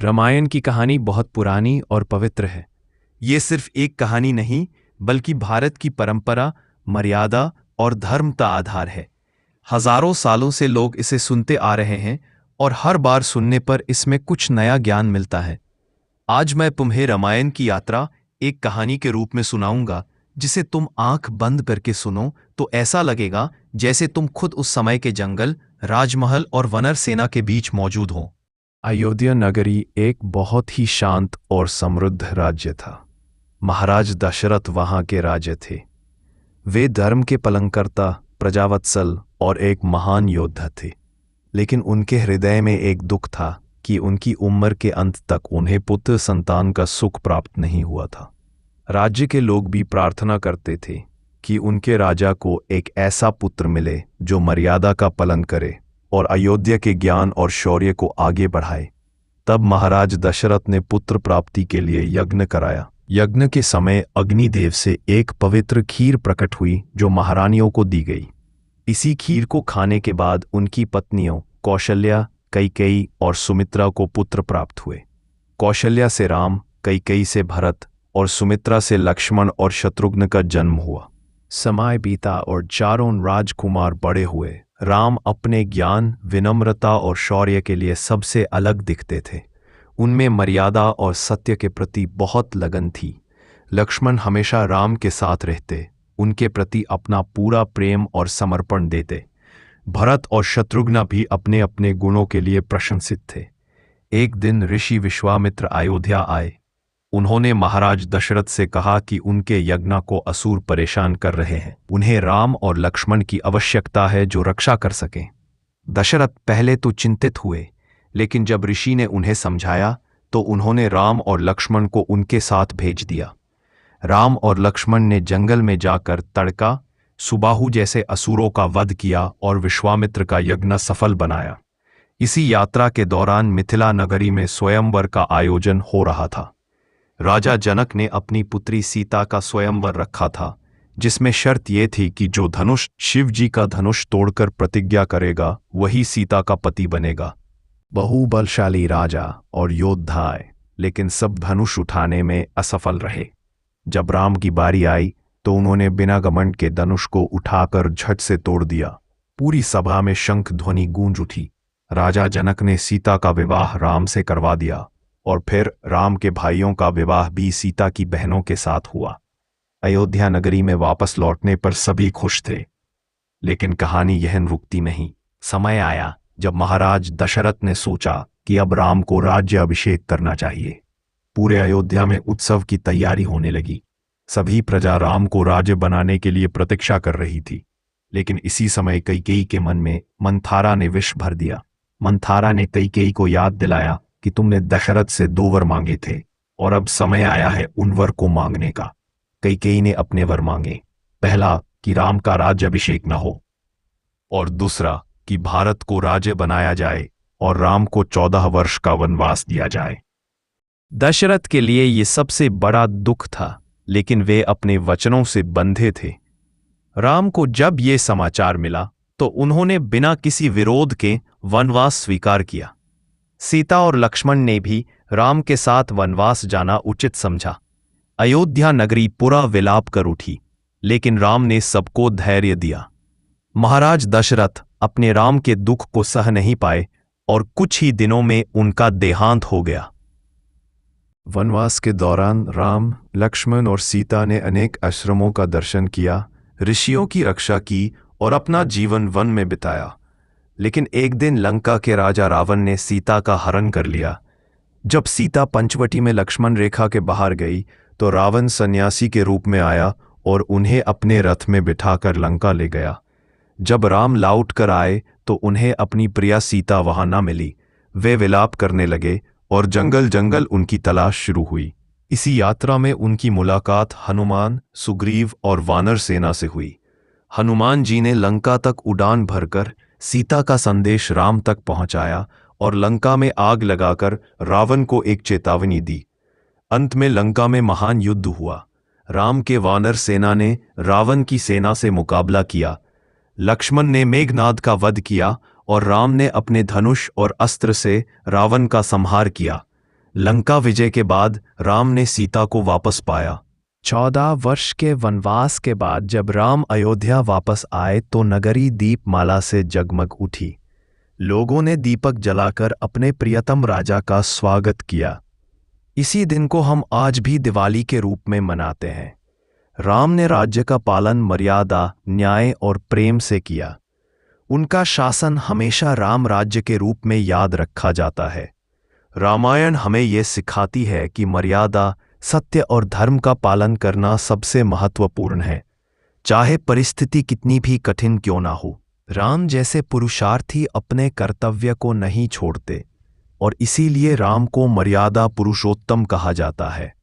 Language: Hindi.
रामायण की कहानी बहुत पुरानी और पवित्र है। ये सिर्फ एक कहानी नहीं, बल्कि भारत की परंपरा, मर्यादा और धर्म का आधार है। हजारों सालों से लोग इसे सुनते आ रहे हैं और हर बार सुनने पर इसमें कुछ नया ज्ञान मिलता है। आज मैं तुम्हें रामायण की यात्रा एक कहानी के रूप में सुनाऊंगा, जिसे तुम आंख बंद करके सुनो तो ऐसा लगेगा जैसे तुम खुद उस समय के जंगल, राजमहल और वानर सेना के बीच मौजूद हो। अयोध्या नगरी एक बहुत ही शांत और समृद्ध राज्य था। महाराज दशरथ वहां के राजा थे। वे धर्म के पालनकर्ता, प्रजावत्सल और एक महान योद्धा थे। लेकिन उनके हृदय में एक दुख था कि उनकी उम्र के अंत तक उन्हें पुत्र संतान का सुख प्राप्त नहीं हुआ था। राज्य के लोग भी प्रार्थना करते थे कि उनके राजा को एक ऐसा पुत्र मिले जो मर्यादा का पालन करे और अयोध्या के ज्ञान और शौर्य को आगे बढ़ाए। तब महाराज दशरथ ने पुत्र प्राप्ति के लिए यज्ञ कराया। यज्ञ के समय अग्निदेव से एक पवित्र खीर प्रकट हुई जो महारानियों को दी गई। इसी खीर को खाने के बाद उनकी पत्नियों कौशल्या, कैकेयी और सुमित्रा को पुत्र प्राप्त हुए। कौशल्या से राम, कैकेयी से भरत और सुमित्रा से लक्ष्मण और शत्रुघ्न का जन्म हुआ। समय बीता और चारों राजकुमार बड़े हुए। राम अपने ज्ञान, विनम्रता और शौर्य के लिए सबसे अलग दिखते थे। उनमें मर्यादा और सत्य के प्रति बहुत लगन थी। लक्ष्मण हमेशा राम के साथ रहते, उनके प्रति अपना पूरा प्रेम और समर्पण देते। भरत और शत्रुघ्न भी अपने अपने गुणों के लिए प्रशंसित थे। एक दिन ऋषि विश्वामित्र अयोध्या आए। उन्होंने महाराज दशरथ से कहा कि उनके यज्ञ को असुर परेशान कर रहे हैं। उन्हें राम और लक्ष्मण की आवश्यकता है जो रक्षा कर सकें। दशरथ पहले तो चिंतित हुए, लेकिन जब ऋषि ने उन्हें समझाया तो उन्होंने राम और लक्ष्मण को उनके साथ भेज दिया। राम और लक्ष्मण ने जंगल में जाकर तड़का, सुबाहु जैसे असुरों का वध किया और विश्वामित्र का यज्ञ सफल बनाया। इसी यात्रा के दौरान मिथिला नगरी में स्वयंवर का आयोजन हो रहा था। राजा जनक ने अपनी पुत्री सीता का स्वयंवर रखा था, जिसमें शर्त यह थी कि जो धनुष शिव जी का धनुष तोड़कर प्रतिज्ञा करेगा वही सीता का पति बनेगा। बहुबलशाली राजा और योद्धा आए, लेकिन सब धनुष उठाने में असफल रहे। जब राम की बारी आई तो उन्होंने बिना घमंड के धनुष को उठाकर झट से तोड़ दिया। पूरी सभा में शंख ध्वनि गूंज उठी। राजा जनक ने सीता का विवाह राम से करवा दिया और फिर राम के भाइयों का विवाह भी सीता की बहनों के साथ हुआ। अयोध्या नगरी में वापस लौटने पर सभी खुश थे, लेकिन कहानी यह रुकती नहीं। समय आया जब महाराज दशरथ ने सोचा कि अब राम को राज्य अभिषेक करना चाहिए। पूरे अयोध्या में उत्सव की तैयारी होने लगी। सभी प्रजा राम को राज्य बनाने के लिए प्रतीक्षा कर रही थी। लेकिन इसी समय कैकेयी के मन में मंथारा ने विष भर दिया। मंथारा ने कैकेयी को याद दिलाया कि तुमने दशरथ से 2 वर मांगे थे और अब समय आया है उन वर को मांगने का। कैकेयी ने अपने वर मांगे। पहला कि राम का राज्य अभिषेक न हो, और दूसरा कि भारत को राज्य बनाया जाए और राम को 14 वर्ष का वनवास दिया जाए। दशरथ के लिए यह सबसे बड़ा दुख था, लेकिन वे अपने वचनों से बंधे थे। राम को जब यह समाचार मिला तो उन्होंने बिना किसी विरोध के वनवास स्वीकार किया। सीता और लक्ष्मण ने भी राम के साथ वनवास जाना उचित समझा। अयोध्या नगरी पूरा विलाप कर उठी, लेकिन राम ने सबको धैर्य दिया। महाराज दशरथ अपने राम के दुख को सह नहीं पाए और कुछ ही दिनों में उनका देहांत हो गया। वनवास के दौरान राम, लक्ष्मण और सीता ने अनेक आश्रमों का दर्शन किया, ऋषियों की रक्षा की और अपना जीवन वन में बिताया। लेकिन एक दिन लंका के राजा रावण ने सीता का हरण कर लिया। जब सीता पंचवटी में लक्ष्मण रेखा के बाहर गई तो रावण सन्यासी के रूप में आया और उन्हें अपने रथ में बिठाकर लंका ले गया। जब राम लौट कर आए तो उन्हें अपनी प्रिया सीता वहां न मिली। वे विलाप करने लगे और जंगल जंगल उनकी तलाश शुरू हुई। इसी यात्रा में उनकी मुलाकात हनुमान, सुग्रीव और वानर सेना से हुई। हनुमान जी ने लंका तक उड़ान भरकर सीता का संदेश राम तक पहुंचाया और लंका में आग लगाकर रावण को एक चेतावनी दी। अंत में लंका में महान युद्ध हुआ। राम के वानर सेना ने रावण की सेना से मुकाबला किया। लक्ष्मण ने मेघनाद का वध किया और राम ने अपने धनुष और अस्त्र से रावण का संहार किया। लंका विजय के बाद राम ने सीता को वापस पाया। 14 वर्ष के वनवास के बाद जब राम अयोध्या वापस आए तो नगरी दीपमाला से जगमग उठी। लोगों ने दीपक जलाकर अपने प्रियतम राजा का स्वागत किया। इसी दिन को हम आज भी दिवाली के रूप में मनाते हैं। राम ने राज्य का पालन मर्यादा, न्याय और प्रेम से किया। उनका शासन हमेशा राम राज्य के रूप में याद रखा जाता है। रामायण हमें यह सिखाती है कि मर्यादा, सत्य और धर्म का पालन करना सबसे महत्वपूर्ण है, चाहे परिस्थिति कितनी भी कठिन क्यों ना हो। राम जैसे पुरुषार्थी अपने कर्तव्य को नहीं छोड़ते और इसीलिए राम को मर्यादा पुरुषोत्तम कहा जाता है।